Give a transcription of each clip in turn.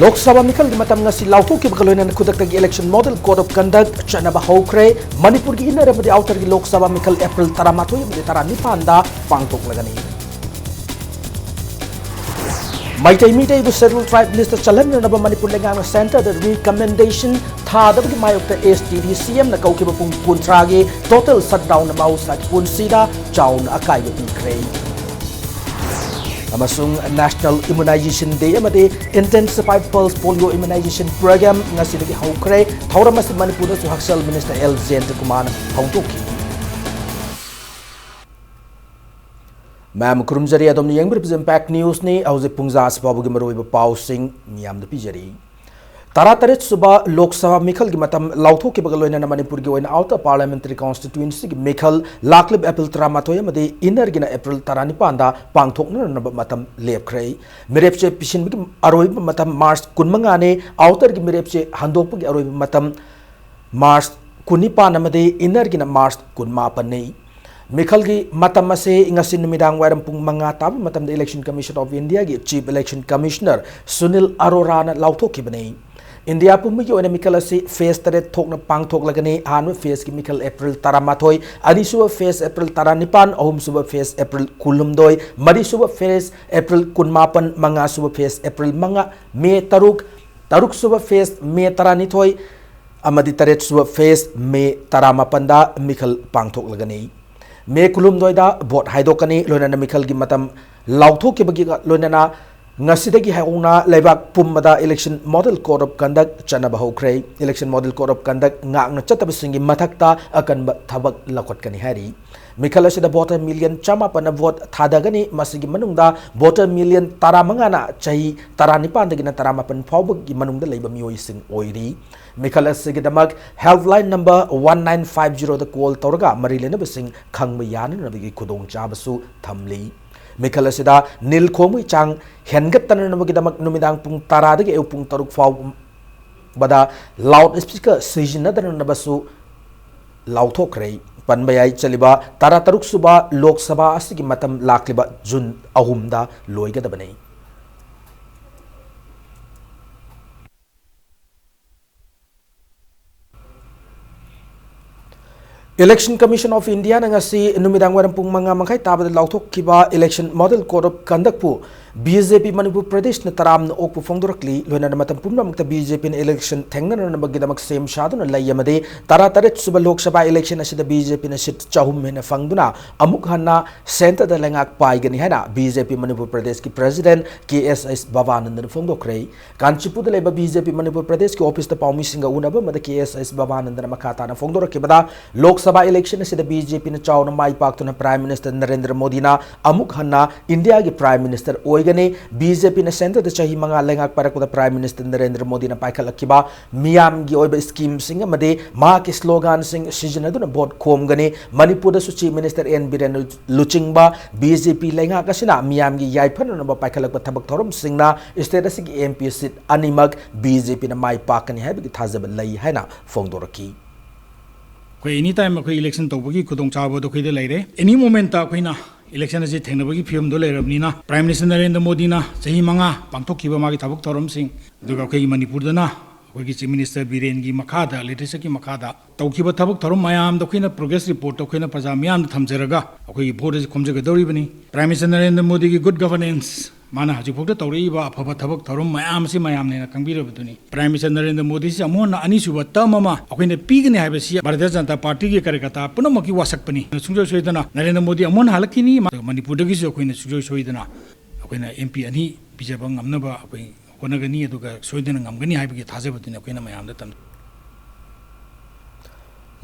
Lok Sabha Mikhal gi matam ngasi lautu ki bakaloina kudak tagi election model code of conduct chanaba hokre Manipur gi inner amadi outer gi Lok Sabha Mikhal April taramathoy amadi taranipan da pangtok lagani. Maitai mitai bu scheduled tribe list chalan naba Manipur lengang center the recommendation tha da gi mayok ta STD CM na kauki bapung puntra gi total shutdown na mau sa pun sida chaun akai bi krei. Amasung National Immunization Day amade intensified pulse polio immunization program ngasi dagi haukre thauram asi Manipur da Haksal Minister L Jayant Kumar hautoki. Ma'am kurumjari adom ni yangbir impact news ni auze pungza asbabu gi maroi ba pau sing miyam da pijari. Tarataret suba Lok Sabha Mikhal gi matam lautho ki bagaloina na Manipur gi oina outer parliamentary constituency gi Mikhal laklib April taramatoy amade inner gi na April taranipan da pangthokna na matam lepkrei mirepche pishin gi aroi matam March kunmanga ne outer gi mirepche handok gi aroi matam March kunipan amade inner gi na March kunmapan nei Mikhal gi matam ase ingasin numidang wairam pung manga tab matam the Election Commission of India gi Chief Election Commissioner Sunil Arora na lautho ki banei India pummi oina Mikhal asi face tare thokna pang thok lagani hanwe face ki Mikhal April taramathoy ani suba face April taranipan ahum suba face April kulumdoi mari suba face April kunmapan manga suba face April manga me taruk suba face me taranithoy amadi taret suba face me taramapan da Mikhal pang thok lagani me kulumdoi da vote haidokani loina Mikhal gi matam lautho ki bagi loina Ngasidagi hauna lebak pummada election model code of conduct chanaba hokre election model code of conduct ngak na chatabasingi mathakta akan thabak lakot kani hari Mikhal asida voter million chama pana vote thadagani masigi manungda voter million taramanga na chahi taranipan dagina taramapan phawbag gi manungda leiba mioi sing oiri Mikhal asigi damak helpline number 1950 da call tawraga marilena basing khangma yana nabigi khudong chabasu thamli Mikhal asida nil khomui chang hengat tananamagi numidang pung taradagi eu pung taruk faw bada loud speaker sijina dananabasu lauthokre panbayai chaliba tara taruk suba Lok Sabha asigi matam lakliba June ahumda loigadabani Election Commission of India ngasi numidang waram pung manga mangkai tabada lauthok kiba election model code of conduct pu BJP Manipur Pradesh na taram na okpu fongdorakli loina na matam pumna mangta BJP na election thengna na magidamak same shadu na layamade tara taret suba Lok Sabha election asida BJP na sit chahum na fangduna amuk hanna center da lengak pai gani hana BJP Manipur Pradesh ki president KSS Bhavanand na fongdokre Kanchipu da leba BJP Manipur Pradesh ki office ta paumi singa unaba mada KSS Bhavanand na makata na fongdorak bada Lok Sabha election asida BJP na chaw na mai pak to na Prime Minister Narendra Modi na amuk hanna India ki Prime Minister gane BJP na center da chahi manga lengak parak da Prime Minister Narendra Modi na paikal akiba miyam gi oiba scheme singa made ma ki slogan sing sijana du na bot khom gane Manipur da Chief Minister N Biren Luchingba BJP lengak asina miyam gi yaiphan na ba paikal ba thabak thorom singna state asigi MP seat animak BJP na mai pakani hai bi thajab lai haina fongdoraki koi anytime koi election tobagi khudong chabo do khide laire any moment ta koina election ase thengnabagi film do lairabnina Prime Minister Narendra Modi na chahi manga pangthokkiba magi thabak thorom sing duga koi Manipur dana koi Chief Minister Biren gi makhada leadership ki makhada tawkiba thabak thorom mayam do koina progress report to koina praja miyam thamjaraga koi board ase khomjaga doribani Prime Minister Narendra Modi gi good governance mana haji phokta tawriba afaba thabak thorom mayam si mayam ne kangbirabaduni Prime Minister Narendra Modi si amona ani suba tamama akoine pigni haiba si Bharatiya Janata Party gi karekata punamaki wasakpani sungjoi soidana Narendra Modi amona halakini Manipur dagi so akoine sungjoi soidana akoina MP ani bijaba ngamnaba akoi konagani aduga soidana ngamgani haiba gi thajabaduni akoina mayam da tam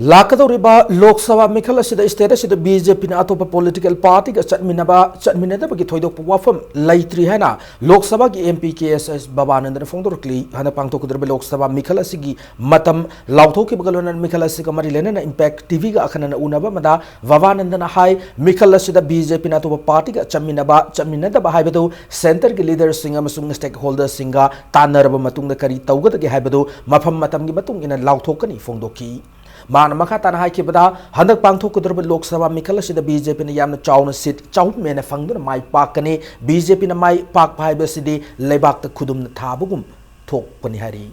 Lakadoriba Lok Sabha Mikhal asida state asida BJP na atopa political party ga chatminada bagi thoidok wafam laitri hana Lok Sabha gi MP KSS Bhavanand na fongdorkli hana pangtok derbe Lok Sabha Mikhal asigi matam lautho ki bagalona Mikhal asiga mari lena na impact TV ga akhana na unaba mada Bhavanand na hai Mikhal asida BJP na atopa party ga chatminada ba haibadu center gi leader singa masung stakeholder singa tanarba matung da kari tawga da gi haibadu mafam matam gi matung ina lautho kani fongdoki मान मखाता हाइखिबदा हंदक पांगथोकदरब लोक सभा मिखल असिदा BJP ने यामना Chowna seat चाउप मेना फंगदुना माइ पाकने BJP ना माइ पाक भाइबसिदि लेबाक त खुदुम थाबगुम थोकपनि हारी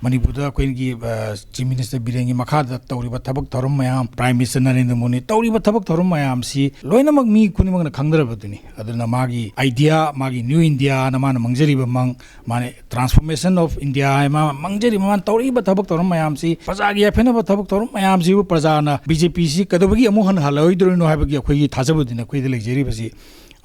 Manipur की चीफ मिनिस्टर बिरेंगी मखादा तौरीबा थबक थौरम मयाम प्राइम मिनिस्टर नरेंद्र मोदी तौरीबा थबक थौरम मयाम सी लोइनमक मी खुनिमगना खंगदरबदुनी अदुना मागी आइडिया मागी न्यू इंडिया नमान मंगजरीबा मंग माने ट्रांसफॉर्मेशन ऑफ इंडिया मा मंगजरी मान तौरीबा थबक थौरम मयाम सी प्रजागी फेनबा थबक थौरम मयाम सी प्रजाना बीजेपी सी कदबगी अमु हन हलोइदुनो हाबगी अखोई थाजबदुना अखोई लेजरीबसी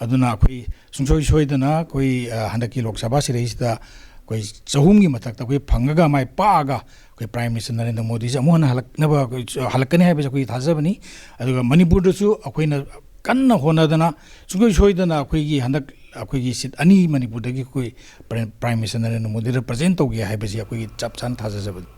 अदुना अखोई सुंसोई सोइदना कोई हंदकी लोकसभा सिरेसिदा कोई चहुम की मथक कोई फंगगा माय पागा कोई प्राइम मिनिस्टर नरेंद्र मोदी से अमुहन हलकनब हलकने है कोई थाजबनी अदुगा मणिपुर दसु अखोइना कन्न होनदना सुगै सोइदना अखोइगी हंदक अखोइगी सीट अनि मणिपुर दगी कोई prime minister Narendra Modi represent तौगे हाइबसी अखोइगी चप सान थाजबनी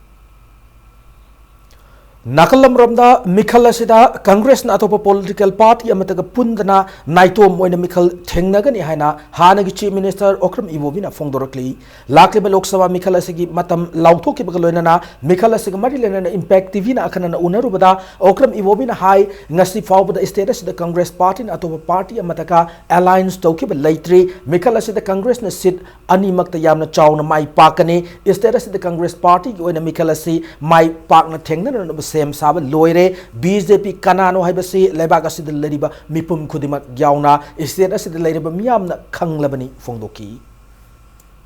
नाकलम रोमदा मिखल असिदा कांग्रेस ना अतोप पॉलिटिकल पार्टी अमतग पुंदना नाइटोम मोइन मिखल थेंगनगनी हाइना हानगी चीफ मिनिस्टर ओक्रम इवोबिना फोंदोरकली लाक्लिब लोकसभा मिखल असिगी मतम लाउथोकी बगलोइना मिखल असिग मरि लेना इंपैक्ट टीवी ना अखनना उनरुबदा ओक्रम इवोबिना हाई ngasi फाउबदा स्टेट असिदा कांग्रेस पार्टी ना अतोप पार्टी अमतका अलायंस तौकिब लैत्रि मिखल असिदा कांग्रेस ना सीट अनि मक्ता यामना चाउना माई पाकने स्टेट असिदा कांग्रेस पार्टी की ओइना मिखल असि माई पाकना थेंगनना सेम साब लोइरे बीजेपी कनानो हाइबसी लेबाक असिदा लरिबा मिपुम खुदिमक याउना स्टेट असिदा लरिबा मियामना खंगलबनी फोंदोकी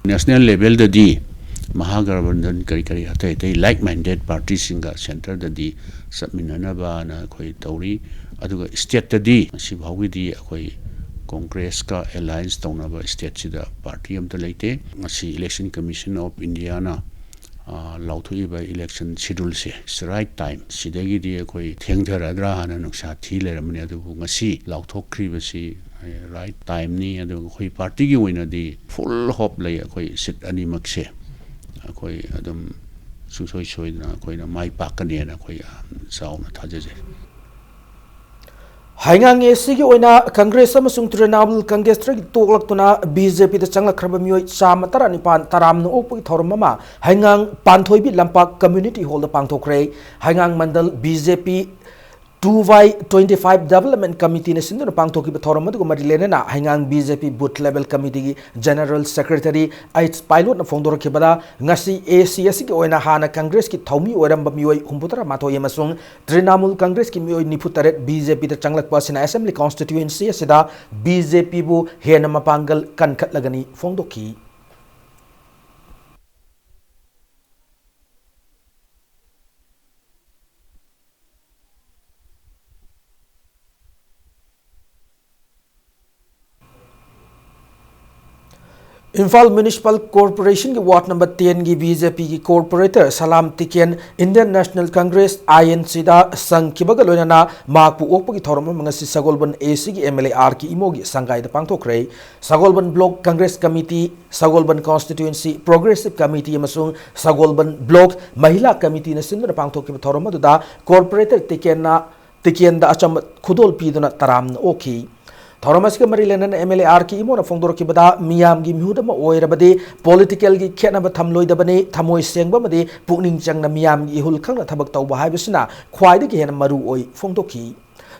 नेशनल लेवल ददी महागठबंधन करी हते लाइक माइंडेड पार्टी सिंगा सेंटर ददी सबमिननबा ना कोई तौरी अदुगा स्टेट ददी सिभाउगी अखोई कांग्रेस का अलायंस तौनबा स्टेट सिदा पार्टी अमता लेते मसी इलेक्शन कमीशन ऑफ इंडिया ना लाउथुइबा इलेक्शन शेड्यूल से राइट टाइम सिदगी कोई थेंगधरद्रा हाना नुक्सा थी लेरमने अदुबु ngasi लाउथोक्रिबसी राइट टाइम नि अदु कोई पार्टी की ओइना दी फुल होप ले कोई सिट अनि मक्से कोई अदम सुसोई सोइना कोइना माई पाकने ना कोई साउना थाजेजे हाइंगांगे सिगी ओइना कांग्रेस अमसुंग तृणमूल कांग्रेस ट्रक तोगलक्तुना बीजेपी द चंगलखरब मियोय चाम तरानिपान तरामनु ओपु थोरममा हाइंगांग पांथोइबी लंपाक कम्युनिटी हॉल द पांथोखरे हाइंगांग मंडल बीजेपी 2Y25 डेवलपमेंट कमिटी ने सिंधु पांथोकी थोरम मरी लेना Heingang BJP booth level committee की जनरल सेक्रेटरी एच पाइलोट ने फोंदोरखिबदा ngasi ACS की ओइना हाना कांग्रेस की थौमी ओरम मियोय हुंपुतरा माथोय अमसुंग तृणमूल कांग्रेस की मियोय निफुतरे बीजेपी द चंगलक पासिना असेंबली कॉन्स्टिट्यूएंसी सिदा बीजेपी बु हेन मपांगल कनखटलगनी फोंदोकी इम्फाल म्यूनिसिपल कॉर्पोरेशन की वार्ड नंबर 10 की बीजेपी की corporator Salam Tiken Indian national Congress INC दा संखिबग लोइना माकपु ओकपगी थोरम मंगसी सगोलबन AC की MLA R की इमोगी संगाइद पांगथोखरे Sagolband block Congress committee Sagolband constituency progressive committee अमसुंग सगोलबन ब्लॉक महिला कमिटी ने सिंधु पांगथोखिब थोरम दुदा कॉर्पोरेटर तिकेन दा अचम खुदोल पीदुना तराम ओखी थोरमस के मरी लेना MLA R की इमोना फोंदोरखिबदा मियाम की म्यूदम ओइरबदे पॉलिटिकल की खेनब थमलोइदबने थमोय सेंगबमदे पुकनिंग चंगना मियाम की हुल खंगना थबक तौबा हाइबसिना ख्वाइदगी हेन मरु ओइ फोंदोखी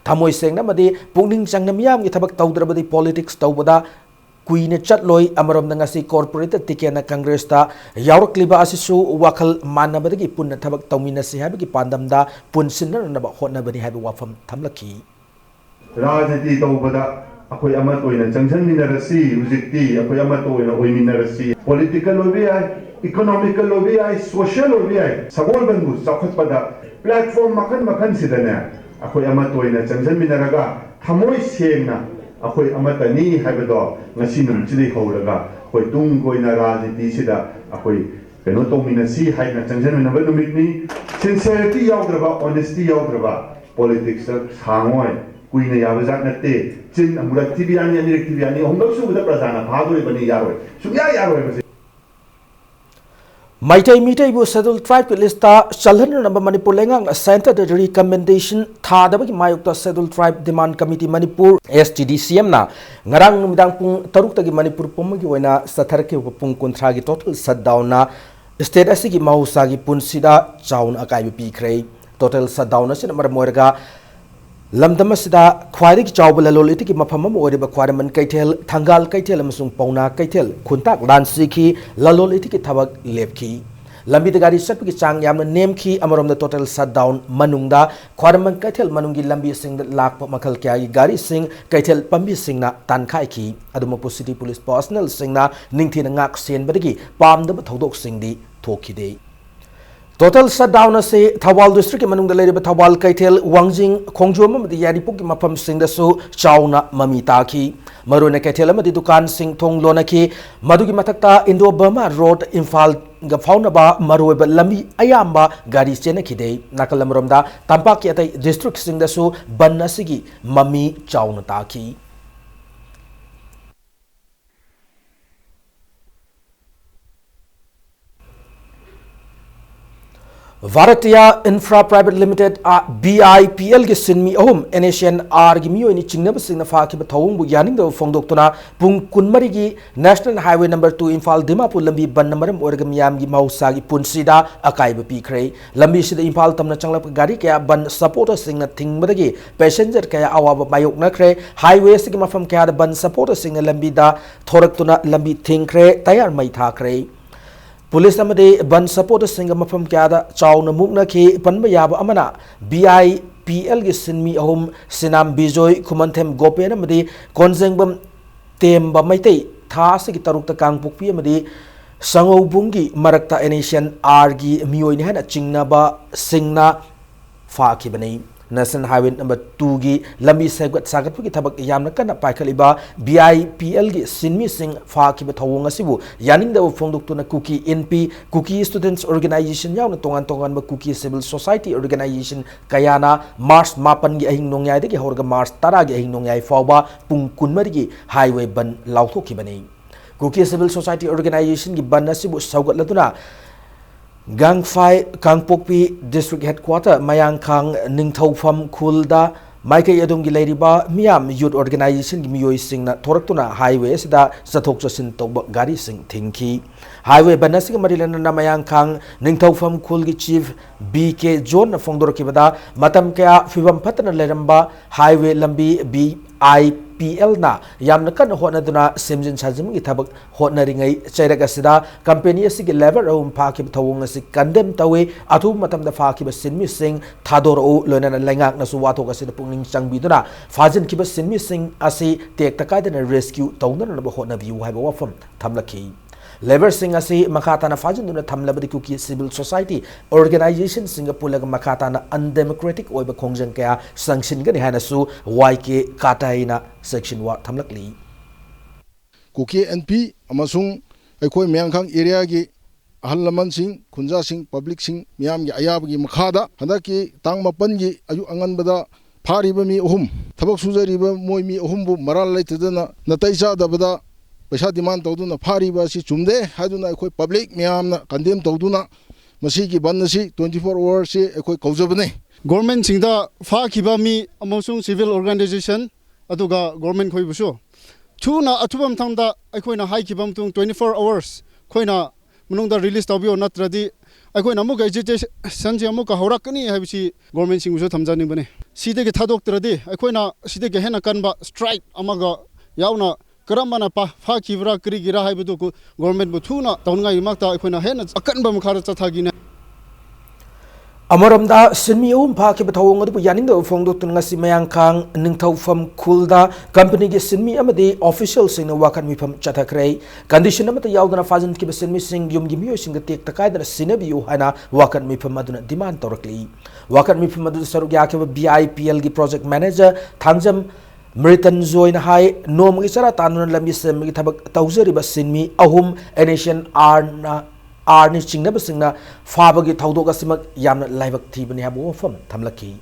थमोय सेंगनामदे पुकनिंग चंगना मियाम की थबक तौद्रबदे पॉलिटिक्स तौबदा कुइने चटलोय अमरम नंगसी कॉर्पोरेट तिकेना कांग्रेस ता यावरक्लिबा असिसु वाखल मानबदगी पुन्ना थबक तौमिनसी हाइबगी पांदमदा पुनसिननब होटनबनी हाइब वाफम थमलखी राजनीति तौबदा अखोई अमत ओइना चंगसनमिनरसी हुजिक्ति अखोई अमत ओइना ओइमिनरसी पॉलिटिकल ओबे आइ इकोनॉमिकल ओबे आइ सोशल ओबे आइ सगोल बंगु चखतपदा प्लेटफॉर्म मखन मखन सिदने अखोई अमत ओइना चंगसनमिनरगा थमोय सेंगना अखोई अमतनी हाइबदो ngasi numchidi howraga koi tung koina rajniti sida akoi keno tominasi haina changsanminaba numitni sincerity yawdraba honesty yawdraba politics sangoi कुइने याबजात नते चिन अमुरक टिबियानी अनिरक टिबियानी हमदक सुबदा प्रजाना भागोय बनी यारोय सुया यारोय बसे माइटै मिटैबु शेड्यूल ट्राइब की लिस्टा चलहन नंबर मणिपुर लेंगांग सेंटर द रिकमेंडेशन थादबगी मायुक्त schedule tribe demand committee Manipur STDCM ना ngarang numidang pung taruk tagi Manipur पुमगी ओइना सथरके पुंग कुंथ्रा की टोटल शटडाउन ना स्टेट असगी माउसा की पुनसिदा चाउन अकाइब पीखरे टोटल शटडाउन से नंबर मोरगा lamdamasida khwairi chawba laloliti ki mafam am oriba khwaraman kaithel thangal kaithel amasung pauna kaithel khuntak lansi ki laloliti ki thabak lepki lambi da gari satpi ki chang yamna nemki amarom da total shutdown manungda khwaraman kaithel manungi lambi sing da lakpa makhal kya gi gari sing kaithel pambi sing na tankhai ki aduma city police personnel sing na ningthina ngak sen badagi pamda thodok sing di thokide total shutdown ase Thawal district ki manung da leriba Thawal Kaithel Wangjing Khongjom amadi Yaripuk ki mafam sing da su chauna mami taki maruna Kaithel amadi dukan sing thong lona ki madugi mathakta Indo Burma Road Imphal ga faunaba maroiba lambi ayamba gari chena khide nakalamrom da tampak ki atai district sing da su ban asigi mami chauna taki Varatiya Infra Private Limited BIPL ki sinmi ahum NHNR ki miyo ini chingnaba singna fa ki bathawung bu yaning da fongdoktuna pung kunmari ki National Highway number 2 Imphal Dimapur lambi ban namaram orga miyam gi mahausa gi punsida akai ba pikre lambi sida Imphal tamna changlap gari kaya ban supporter singna thingmadagi passenger kaya awaba mayok nakre highway sigi mafam kaya da ban supporter singna lambi da thoraktuna lambi thingkre tayar mai thakre Police amade ban supporter singa mafam kyada chawna mukna ki panba yaba amana BIPL gi sinmi ahum sinam bijoy khumanthem gopen amade konjengbam temba maitei tha sigi tarukta kangpukpi amade sangobungi marakta nation r gi mioi ni hana chingnaba singna fa khibani National Highway number 2 gi lambi segat sagat ki thabak yamna kana paikhaliba BIPL gi sinmi sing fa ki bathawung asibu yaning da fongduk tuna Kuki NP Kuki Students Organization yauna tongan tongan ba Kuki Civil Society Organization kayana March mapan gi ahing nongyai de gi horga March tara gi ahing nongyai fawba pung kunmari gi highway ban lauthokhi bani Kuki Civil Society Organization gi ban asibu saugat latuna Gangfai Kangpokpi District Headquarter Mayangkhang Ningthaufam Khulda Maikai Adongi Lairiba Miam Youth Organization gi miyoi singna thoraktuna highway sida sathok chasin toba gari sing thingki highway banasing marilana na Mayangkhang Ningthaufam Khul gi chief BK John na fongdorkibada matam kaya fibam phatana leramba highway lambi BIPL na yamna kan hotnaduna semjin sajim gi thabak hotnaringai chairaga sida company asigi level room phakib thawung asi condemn tawe athu matam da phakib sinmi sing thador o loinana lengak na su wathok asi pungning changbiduna fajin kiba sinmi sing asi tek takaidana rescue tawna na hotna view haiba wafam thamlaki Lever sing asi makatana fajinduna thamlabadi Kuki Civil Society Organization Singapore makatana undemocratic oiba khongjang kaya sanction gani hanasu YK kataina section 1 thamlakli Kuki NP amasung aikoi Mayangkhang area gi ahal laman sing khunja sing public sing miyam gi ayab gi makhada handaki tang mapan gi ayu angan bada phariba mi ohum thabak sujariba moi mi ohum bu maral laitadana nataicha dabada पैसा demand तौदुना फारिबा सि चुमदे हादुना अखोय public मियामना condemn तौदुना मसी की बन सि 24 our से अखोय कौजबने government सिंदा फाखिबा मी अमसुंग civil organisation अदुगा government खोइबुसु थुना अथुबम थंदा अखोयना हाइखिबम तुंग 24 hours खोइना मनुंगदा release तौबियो नत्रदि अखोयना मुक education से मुक हौरकनी हाबिसि गवर्नमेंट सिंगुसु थमजानिंग बने सिदेगे थादोक्तरदि अखोयना सिदेगे हेना कनबा strike अमगा याउना Karamana pa kibra kri gira haibudu government bu thuna taunga imakta akhona hena akanba mukhara chathagina Amaramda sinmi um pha ki bathawung adu yaning da fongdok tun ngasi Mayangkhang Ningthaufam Khulda company gi sinmi amadi official sing na wakan mi pham chathakrai condition amata yaudana fajin ki sinmi sing yum gi miyo sing tek takai da sinabiu hana wakan mi pham aduna demand torakli wakan mi pham adu saruk ya ke BIPL gi project manager thangjam Meritan Zoin Hai Nom Gisara Tanun Lambi Sem Tabak Tauzeri Basinmi Ahum Nation Arni Chingna Basingna Fabagi Taudoga Simak Yamna Livak Tibani Habu from Tamlaki.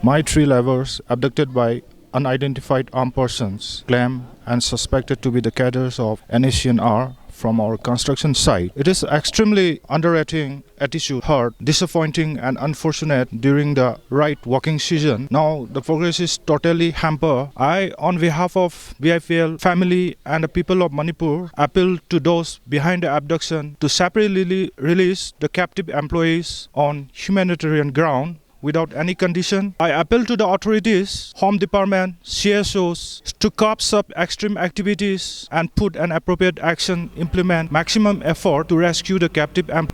My 3 lovers abducted by unidentified armed persons claimed and suspected to be the cadres of NHNR from our construction site. It is extremely underrating attitude, hurt, disappointing and unfortunate during the right walking season. Now the progress is totally hampered. I, on behalf of BIPL family and the people of Manipur, appeal to those behind the abduction to separately release the captive employees on humanitarian ground without any condition. I appeal to the authorities, Home Department, CSOs to curb such extreme activities and put an appropriate action, implement maximum effort to rescue the captive and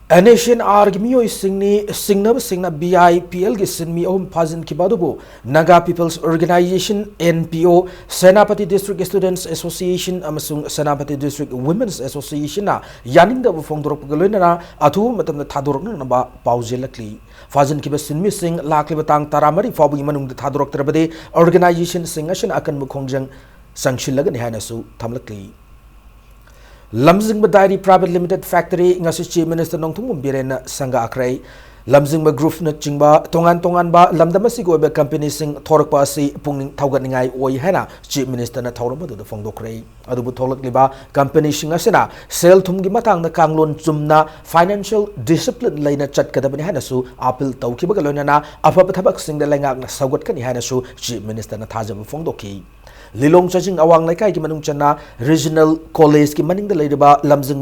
Nation Army Singna BIPL gi sinmi ohum phajin kibadubu Naga People's Organization NPO Senapati District Students Association amasung Senapati District Women's Association na yaninda bu fongdorok galoinana athu matamna thadorok na ba paujelakli phajin kiba sinmi sing lakli batang taramari fabu manung da thadorok trabade organization singashin akan mukhongjang sangshilagani hanasu thamlakli Lamzing Dairy Private Limited Factory ngasi Chief Minister Nongthung Birena Sanga Akrai Lamzing Group na chingba tongan ba lamdamasi go be company sing thorak pa si pungning thaugat ningai oi hana Chief Minister na thauram du phongdokrai adubu tholak liba company sing asena sel thum gi matang na kanglon chumna financial discipline laina chatkadabani hana su appeal tawkiba galona na afa thabak sing da lengak na sagot kani hana su Chief Minister na thajabu phongdoki Lilong Chaching Awang Laikai ki manung chana Regional College ki maning da leiba Lamzing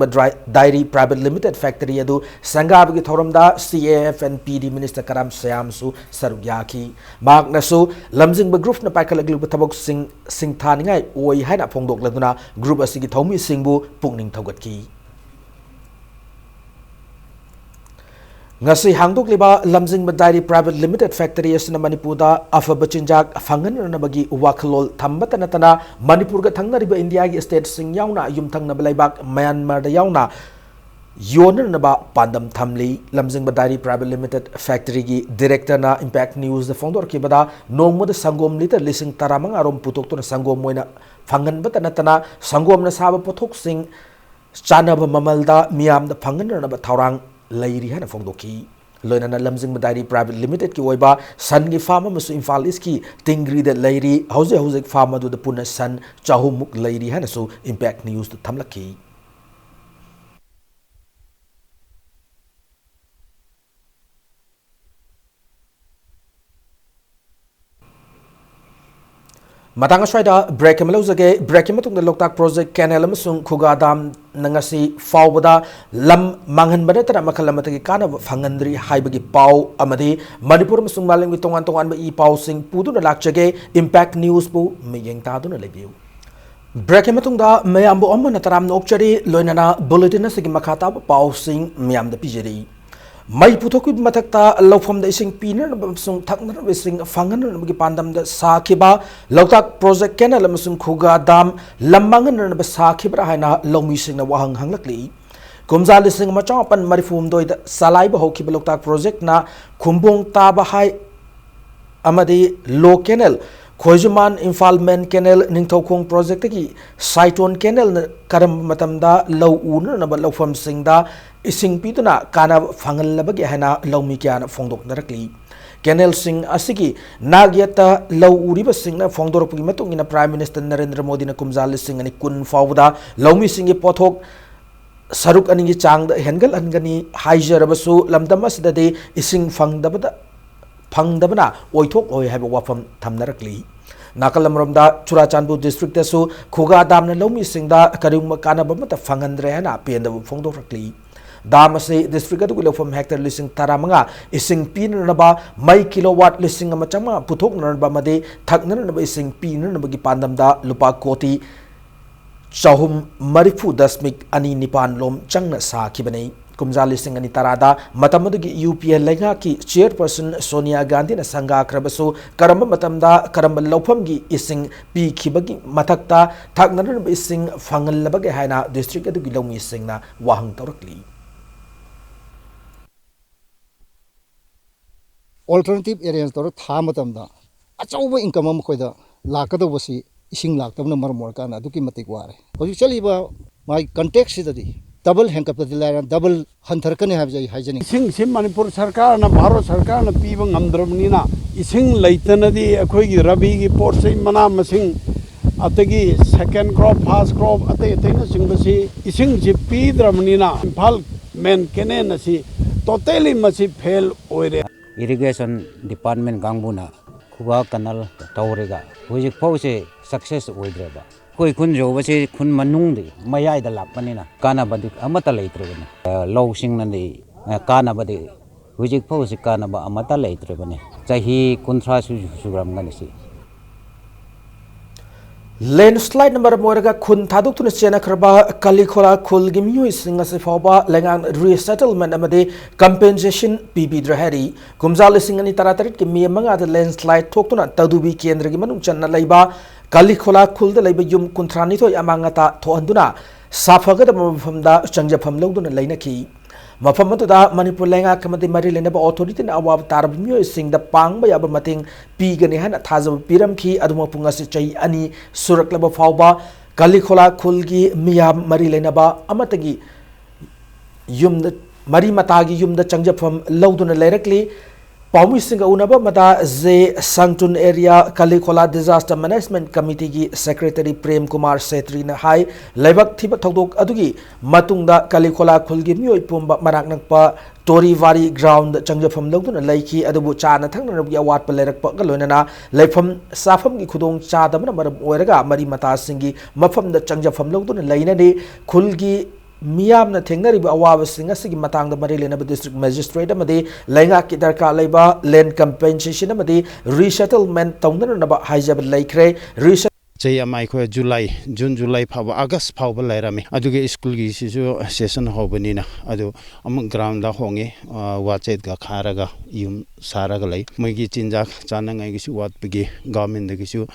Dairy Private Limited Factory adu Sangab ki thoramda CAF and PD Minister Karam Sayam su sarugyaki mak na su Lamzing Group na paikalaglu thabok sing thaningai oi haina phongdok laduna group asigi thomi singbu pungning thogat ki Ngasi hangdok liba Lamzing Dairy Private Limited Factory asina Manipur da afaba chinjak fangan na bagi waklol thambata natana Manipur ga thangna riba India gi state sing yauna yum thangna balaibak Myanmar da yauna yoner na ba pandam thamli Lamzing Dairy Private Limited Factory gi director na Impact News da founder ki bada nongmo da sangom liter lising taramang arom putok to na sangom moina fangan bata natana sangom na saba pothok sing chana ba mamalda miam da fangan na ba thaurang Lairi hana phongdoki loinana Lamzing Dairy Private Limited ki oiba san gi farm amusu Imphal East ki tingri da lairi hauze farm adu da puna san chahumuk lairi hana su Impact News da thamlaki Matang aswaida break emalozage break ematung da Loktak Project Canal amasung Khuga Dam nangasi fawbada lam manghan bada tara makalamatagi kana phangandri haibagi pau amadi Manipur amasung malingwi tongan ba I pau sing pudu na lakchage Impact News bu miyeng tadu na lebiu break ematung da mayambu amma na taram nokchari loinana bulletin na sigi makhata pau sing miyam da pijeri Mai puthokui mathakta lawfam da ising piner sung thakna ising fangan bagi pandam da sakhiba Loktak Project Canal amasung Khuga Dam lammangan ba sakhibra haina lawmi sing na wahang hanglakli kumza lising machapan marifum doi da salai ba hokiba Loktak Project na khumbong ta ba hai amadi low canal Khoijuman Imphal Main Canal Ningthaukhong Project ki Saiton Canal na karam matamda law una na ba lawfam sing da ising pituna kana fangal labagi hana lawmi kya na phongdok narakli Canal sing asigi nagyata law uriba sing na phongdorok gi matung ina Prime Minister Narendra Modi na kumjal sing ani kun fawda lawmi sing gi pothok saruk ani gi chang da hengal angani haijarabasu lamdamas da de ising phangdabana oithok oi haiba wafam thamnarakli Nakalamramda Churachandpur District su Khuga Dam na lawmi sing da karuma kana ba mata phangandre hana penda phongdokrakli Damase district adu lawfam hectare lising taramanga ising pin na ba mai kilowatt lising amachama puthok na ba made thakna na ba ising pin na ba gi pandam da lupa koti chahum marifu dasmik ani nipan lom changna sa khibani kumja lising ani tarada matamadu gi UPL lenga ki chairperson Sonia Gandhi na sanga krabasu karamba matamda karamba lawfam gi ising pi khibagi mathakta thakna na ba ising fangal labage haina district adu gi lawmi singna wahang tawrakli Alternative areas tor tha matamda achauba income am khoida lakadobasi ising laktabna marmor kana aduki matik ware hoji chaliba my context sidadi double handcuff the double hantarkane habjai hygienic ising sim Manipur sarkar na Bharat sarkar na piba ngamdramni na ising laitanadi akhoi gi rabi gi port sei mana masing atagi second crop first crop atai na singbasi ising ji pidramni na Imphal Main Canal na si totally masi fail oire Irrigation Department Gangbuna Khuga Canal Taurega Hujik Pose success Udreba Koi Kunjo was a Kun Manundi Mayai the Lapanina Kana Badi Amata later Low Sing and the Kana Badi ꯍꯧꯖꯤꯛ ꯐꯥꯎꯁꯤ ꯀꯥꯟꯅꯕ ꯑꯃꯠꯇ ꯂꯩꯇ꯭ꯔꯕꯅꯤ ꯆꯍꯤ 30 ꯁꯨꯔꯝꯒꯅꯤ ꯁꯤ ꯂꯦꯟꯁ꯭ꯂꯥꯏꯠ number ꯃꯣꯏꯔꯒ ꯈꯨꯟ ꯊꯥꯗꯣꯛꯇꯨꯅ ꯆꯦꯟꯅꯈ꯭ꯔꯕ ꯀꯂꯤꯈꯣꯂꯥ ꯈꯨꯜꯒꯤ ꯃꯤꯑꯣꯏꯁꯤꯡ ꯑꯁꯤ ꯐꯥꯎꯕ ꯂꯩꯉꯥꯛ ꯔꯤꯁꯦꯇꯜꯃꯦꯟꯠ ꯑꯃꯗꯤ ꯀꯝꯄꯦꯟꯁꯦꯁꯟ ꯄꯤꯕꯤꯗ꯭ꯔꯦ ꯍꯥꯏꯔꯤ ꯀꯨꯝꯖꯥ 2023 ꯒꯤ ꯃꯦ 5ꯗ ꯂꯦꯟꯁ꯭ꯂꯥꯏꯠ ꯊꯣꯛꯇꯨꯅ ꯇꯗꯨꯕꯤ ꯀꯦꯟꯗ꯭ꯔꯒꯤ ꯃꯅꯨꯡ ꯆꯟꯅ ꯂꯩꯕ ꯀꯂꯤꯈꯣꯂꯥ ꯈꯨꯜꯗ ꯂꯩꯕ ꯌꯨꯝ 32 ꯑꯃꯥꯡ ꯑꯇꯥ ꯊꯣꯛꯍꯟꯗꯨꯅ ꯁꯥꯐꯒꯗꯕ ꯃꯐꯝꯗ ꯆꯪꯖꯐꯝ ꯂꯧꯗꯨꯅ ꯂꯩꯅꯈꯤ ꯃꯐꯝ ꯑꯗꯨꯗ ꯃꯅꯤꯄꯨꯔ ꯂꯩꯉꯥꯛ ꯑꯃꯗꯤ ꯃꯔꯤ ꯂꯩꯅꯕ ꯑꯣꯊꯣꯔꯤꯇꯤꯅ ꯑꯋꯥꯕ ꯇꯥꯔꯕ ꯃꯤꯑꯣꯏꯁꯤꯡꯗ ꯄꯥꯡꯕ ꯌꯥꯕ ꯃꯇꯦꯡ ꯄꯤꯒꯅꯤ ꯍꯥꯏꯅ ꯊꯥꯖꯕ ꯄꯤꯔꯝꯈꯤ ꯑꯗꯨꯃꯛꯄꯨ ꯉꯁꯤ ꯆꯍꯤ 2 ꯁꯨꯔꯛꯂꯕ ꯐꯥꯎꯕ ꯀꯂꯤꯈꯣꯂꯥ ꯈꯨꯜꯒꯤ ꯃꯤꯌꯥꯝ ꯃꯔꯤ ꯂꯩꯅꯕ ꯑꯃꯇꯒꯤ ꯌꯨꯝꯗ ꯃꯔꯤ ꯃꯇꯥꯒꯤ ꯌꯨꯝꯗ ꯆꯪꯖꯐꯝ ꯂꯧꯗꯨꯅ ꯂꯩꯔꯛꯂꯤ ꯄꯥꯎꯃꯤꯁꯤꯡꯒ ꯎꯅꯕ ꯃꯇꯥ ꯖꯦ ꯁꯪꯇꯨꯟ ꯑꯦꯔꯤया कलिखोला डिजास्टर मैनेजमेंट कमिटी की सेक्रेटरी प्रेम कुमार सेत्री ने हाई लेबक थिब थौदोक अदुगी मतुंगदा कलिखोला खुलगी मियोय पुंबा मनाक नकपा टोरीवारी ग्राउंड चंगजफम लौदुना लैखी अदुबु चाना थंगनरबगी अवाटपा लेरकपा लोइनना लेफम साफम की खुदोंग चादबना मरम ओइरगा मरी मतासिंगी मफमदा चंगजफम लौदुना लैनदे खुलगी मियामना थेंगनरिबा अवाबसिंग असिगी मतंगदा मरी लेनबा डिस्ट्रिक्ट मजिस्ट्रेट अमदि लैंगा की दरकार लेबा लैंड कंपेंसेशन अमदि रीसेटलमेंट तौननबा हाइजब लैख्रे चई अमाइखो जुलाई जून जुलाई फाव अगस्त फाव लैरमी अदुगे स्कूल की सिसु सेशन होबनीना अदु अम ग्राउंड दा होंगे वाचेत गा खारगा युम सारगा लै मैगी चिंजाक चानंगाई गिसु वाटपगी गवर्नमेंट दगिसु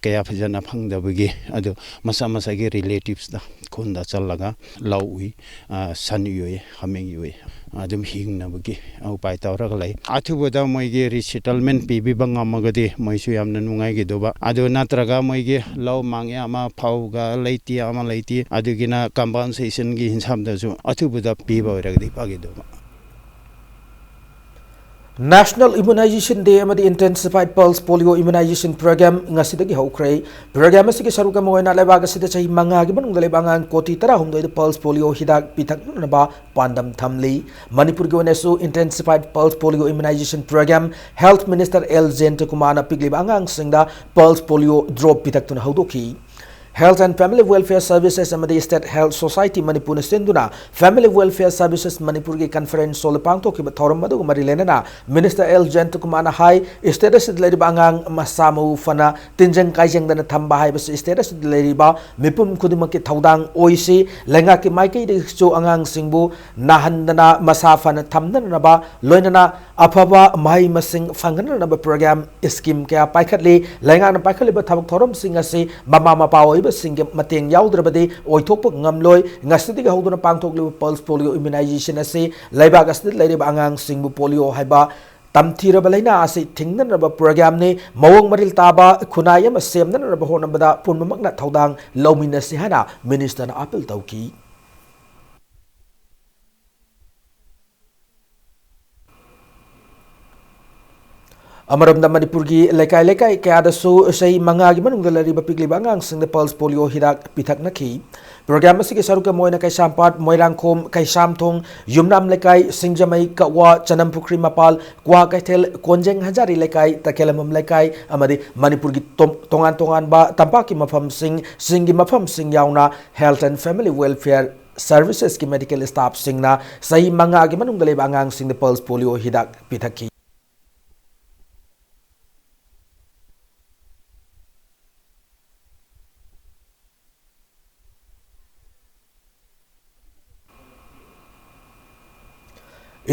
कया फजना फंगदबगी अदु मसा मसागे रिलेटिव्स दा खुंदा चलगा लौई सनियोय हमेंयोय अदुम हिंगनबगी उपाय तौरगा लै अथुबदा मैगे रिसेटलमेंट पीबी बंगामगदि मैसु यामना नुंगाइगे दोबा अदु नत्रगा मैगे lau mangya ama phauga leiti ama leiti adugina compensation gi hinsabdasu athubuda piba oiragdi pagido National Immunization Day amadi Intensified Pulse Polio Immunization Program ngasidagi hokre program asigi saruka moina lebaga sida chahi manga gi banung dale bangang koti tara humdoi de pulse polio hidak pitak naba pandam thamli Manipur gi onesu Intensified Pulse Polio Immunization Program Health Minister L Zen Kumana pigli bangang singda pulse polio drop pitak tun haudoki Health and Family Welfare Services amadi State Health Society Manipur senduna Family Welfare Services Manipur ki conference sol pangto ki thoram madu mari lenana Minister L Jent Kumana hai status leri bangang masamu fana tinjang kaijang dana thamba hai bas status leri ba mipum khudima ki thaudang oisi lenga ki maiki de chu angang singbu nahandana masa fana thamdana ba loinana afaba mai masing fangana na program scheme kya paikhatli lenga na paikhatli ba thabak thoram sing ase mama mapa singe mateng yaudrabade oithokpa ngamloi ngasidiga hoduna pangthokli pulse polio immunization ase laiba gasdi leire angang singbu polio haiba tamthiraba laina ase thingdanaba program ne mawong maril taba khunai ama semdanaba honabada punmamakna thodang lawminasi hana minister na appeal tauki अमरमदा Manipur की लेकाय लेकाय कयादसु सही मंगा की मनुंग लरिबा पिगली बांगांग सिंग pulse polio हिदाक पिथक नखी programme असि के सरुक मोयना कैसामपाट मोयरांगखोम कैसामथोंग युमनाम लेकाय सिंगजमई कवा चनम पुखरी मपाल क्वा कैथेल कोंजेंग हजारी लेकाय तकेलमम लेकाय अमदि मणिपुर की तोंगान तोंगान बा तंपा की मफम सिंग मफम सिंग यावना health and family welfare services की मेडिकल स्टाफ सिंगना सही मंगा की मनुंग लेबा अंगांग सिंग पल्स पोलियो हिदाक पिथकी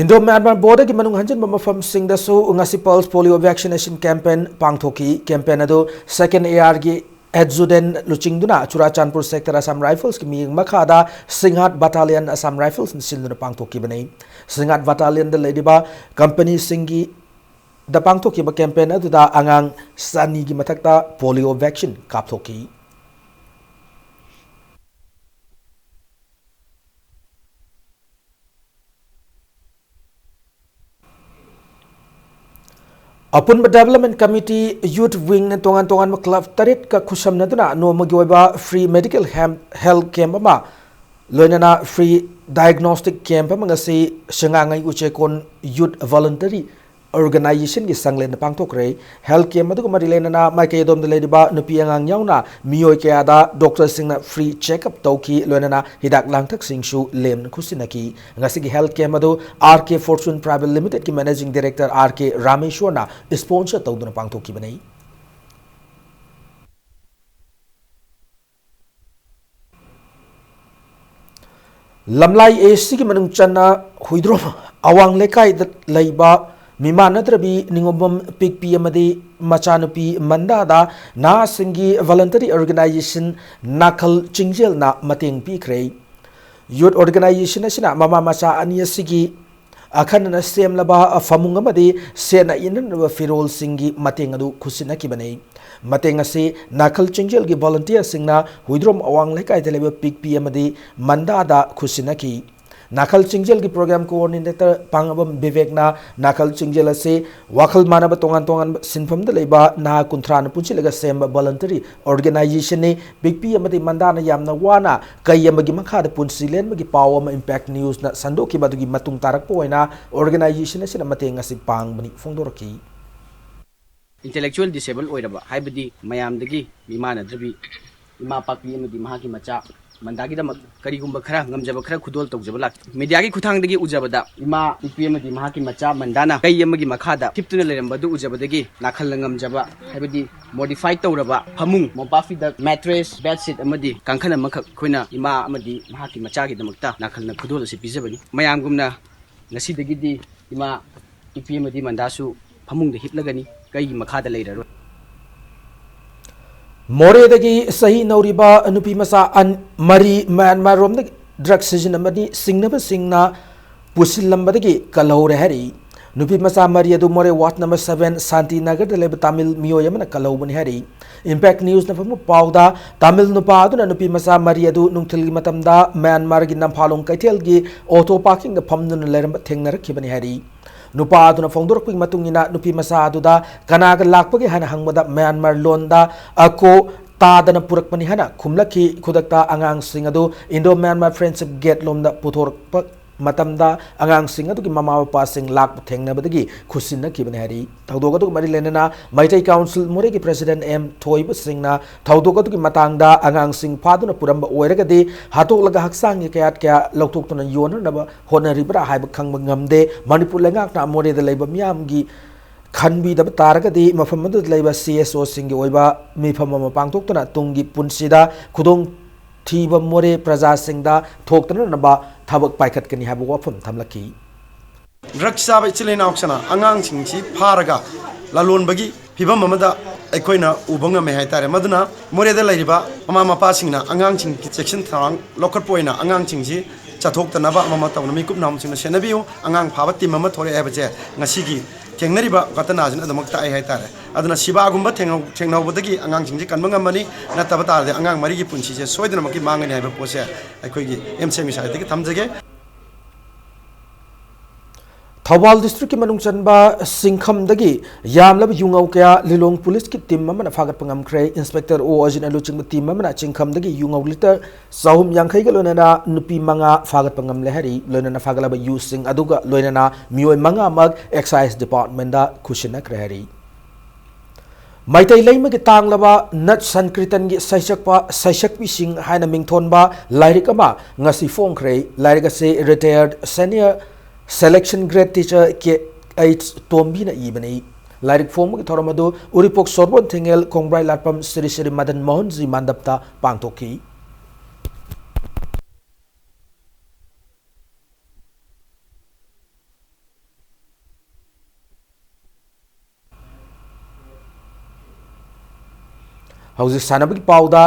Indo Myanmar border ki manung hanjin mafam sing da su ngasi pulse polio vaccination campaign pangthoki campaign ado second AR gi adjutant luchingduna Churachandpur sector Assam Rifles ki miyeng makhada Singhat Battalion Assam Rifles sinduna pangthoki bani Singhat Battalion da lediba company singi da pangthoki ba campaign ado da angang sani gi mathakta polio vaccine kapthoki Upon Development Committee Youth Wing na tongan club tarit ka khusam na duna no magyoba free medical health camp ama loinana free diagnostic camp ama ngasi sangangai uche kon youth voluntary organization gi sanglen pangthokre health care madu mari lenana maike dom de lediba nupi angang yauna mioi kya da doctor singna free check up tauki loinana hidak langthak singsu lem khusinaki ngasi gi health care madu RK Fortune Private Limited ki managing director RK Rameshwarna sponsor tawduna pangthoki banai lamlai AC ki manung channa huidrom awang lekai leiba mima natrabi ningobam pikpi amadi machanupi mandada na singi voluntary organization nakal chingjel na mateng pikre youth organization asina mama macha ani asigi akhanna semlaba famung amadi sena inanba firol singi mateng adu khusina kibane mateng ase nakal chingjel gi volunteer singna huidrom awang lekai deleba pikpi amadi mandada khusina ki nakal chingjel gi program coordinator pangabam bivekna nakal chingjel ase wakhal manaba tongan tongan sinfam de leba na kunthran punchilaga semba voluntary organization ne bigpi amadi mandana yamna wana kayamagi makha da punsilen magi pawama impact news na sandoki badugi matung tarak poina organization ase na mateng ase pangbani fongdoraki intellectual disabled oiraba haibadi mayamdagi mimanadribi ima pakpi amadi mahaki macha mandagi da karigumba khara ngamjaba khara khudol tawjaba lak media gi khuthangdagi ujabada ima pikpi amadi mahaki macha mandana kai amagi makhada tiptuna lerambadu ujabadagi nakhal ngamjaba haibadi modified tawraba phamung mopafi da mattress bed sheet amadi kangkhana makhak khoina ima amadi mahaki macha gi damakta nakhal na khudol ase pijabani mayamgumna ngasidagi di ima pikpi amadi mandasu phamung da hiplagani kai makhada leiraro मोरेदगी सही नौरीबा नुपी मसा अन मरी Myanmar रोम drug season अमदी सिंगनब सिंगना पुसिलंबदगी कलौरे हरी नुपी मसा मरी अदु मोरे वाट number 7 Shanti Nagar दलेब Tamil मियोयमन कलौबनी हरी impact news न फमु पाउदा तमिल नुपा अदुना नुपी मसा मरी अदु नुंगथिलगी मतमदा म्यांमार गी नंफालोंग कैथेलगी ऑटो पार्किंग द फमनुन लेरम थेंगनरखिबनी हरी नुपा अदुना फोंदोरकपी मतुंगिना नुपी मसा अदुदा कनागा लाकपगे हना हंगबदा म्यांमार लोंदा अको तादना पुरकपनी हना खुमलखी खुदकता अंगांग सिंग अदु इंडो म्यांमार फ्रेंडशिप गेट लोमदा पुथोरप matamda angang sing adu ki mama pa sing lak thengna badagi khusin na kibane hari thaudoga du mari lenana maitai council more ki president m thoib singna thaudoga du ki matangda angang sing phaduna puramba oiraga de hatok laga haksang ki kayat kya loktok tuna yona na honari bra haib khangba ngamde manipur lengak na more de leiba miam gi khanbi da targa de mafam du leiba cso sing gi oiba mi pham ma pangtok tuna tungi punsida khudong थीब मोरे प्रजा सिंह थोक्तन नबा थबक पाइखतकनी हाबो वफम थमलकी drug चाब इचले नाउक्सना अंगांग सिंगसी फारगा लालोनबगी फिबम अमदा अखोइना उबंग मे हाइतारे मदुना मोरेदा लैरिबा mama Mopa सिंगना अंगांग सिंग की section थांग लोकट पोइना अंगांग सिंगसी चथोक्तनबा mama तवना मिकुप नाम सिंगना सेनबियो अंगांग फाबति mama थोरे एबजे ngasi थेंगनरिबा गतनाजन अदमक्ता आई हाइतारे अदना सिबागुंबा थेंगनौबदगी अंगांग सिंगसी कनबंगमनी नतबा तारदे अंगांग मरिगी पुंसीसे सोइदनमकी मांगनी हाइबा पोसे अखोइगी एमसेमी साइडगी थमजगे Thoubal district की मनुंग चनबा सिंखमदगी यामलब युंगौ क्या लिलोंग पुलिस की टीम ममना फागत पंगमख्रे इंस्पेक्टर ओ अजिन अलुचिंग टीम ममना चिंखमदगी युंगौ लिटर साहुम यांखै गलोनना नुपी मंगा फागत पंगम लेहरी लोनना फागलब यू सिंग अदुगा लोनना मियोय मंगा मग एक्साइज डिपार्टमेंट दा खुशिना क्रेहरी मैतै लैमगी तांगलबा नट संकीर्तन की सैसकपी सिंग हाइना मिंगथोनबा लाइरिक अमा ngasi फोंख्रे लाइरिक से retired senior selection grade teacher ke aids tombi na ibani लाइरिक फोम की थोरम अदु उरिपोक सोरबोन थेंगेल कोंग्राई लाटपम श्री श्री मदन मोहन जी मंडपता पांगथोकी हौजिक सानबगी पाउदा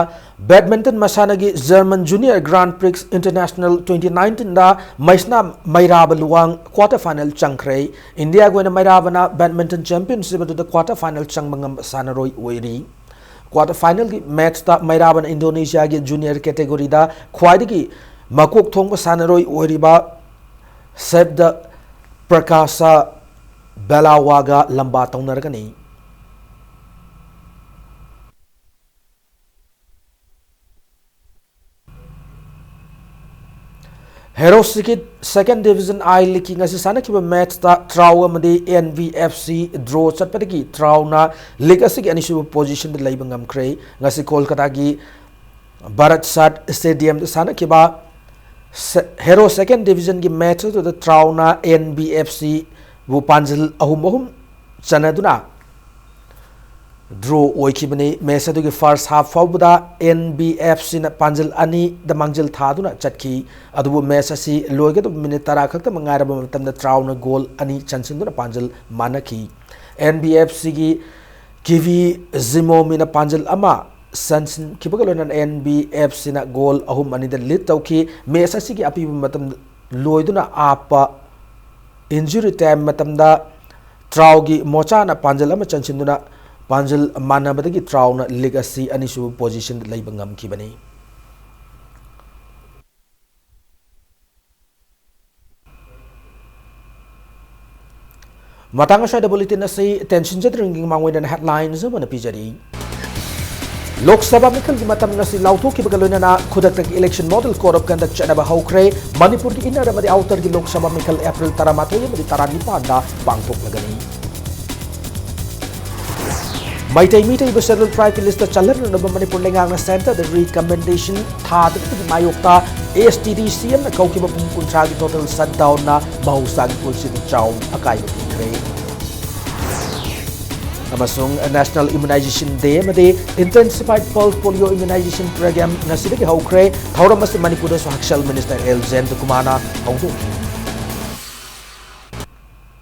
बैडमिंटन मसानगी German junior grand prix international 2019 दा मैसना मैराब लुवांग क्वार्टर फाइनल चंखरे इंडिया गोइना मैराबना बैडमिंटन चैंपियनशिप द क्वार्टर फाइनल चंगमंगम सानरोई ओइरी क्वार्टर फाइनल की मैच दा मैराबना इंडोनेशिया की जूनियर कैटेगरी दा ख्वाइदगी मकोक थोंग सानरोई ओइरीबा सेब द प्रकाशा बेलावागा लंबा तौनरगनी Hero second division I leaking as sana kiba match ta Trau amadi NVFC draw chatpadagi Trau na league asig anishu position de laibang amkre ngasi Kolkata gi Bharat Sat Stadium de sana kiba Hero second division gi match to the Trau na NBFC bu panjil ahum chanaduna draw oikibani match adu gi first half fawda NBFC na panjil ani the mangjil thaduna chatki adu match asi loige to minute tara khakta mangaira matam da Trau na goal ani chansinduna panjil manaki NBFC gi kivi zimo mina panjil ama sansin kibagalonan NBFC na goal ahum ani da lead tawki match asi gi api matam loiduna apa injury time matam da Trau gi mocha na panjil ama chansinduna Panjil mana badagi Trau na legacy anisu position laibangam kibani. Matanga sa bulletin na si tension sa drinking mangwin na headlines sa mga pijari. Lok Sabha Mikal matam na si Lauto kibagaloy na kudatag election model code of conduct siya na bahawkre Manipur di ina ramadi outer di Lok Sabha Mikal April taramatoy madi taranipan na bangkok na gani. Mitay Basadal Tribe list the Chalar na Manipur lengang na center the recommendation tha the mayokta ASTDCM na kaukiba pumukuntra gi total shutdown na bahusag pulsi ni Chow akay kre amasung National Immunization Day made intensified pulse polio immunization program na sidagi haukre thawra mas Manipur so Social Minister Elzen Kumana hawdo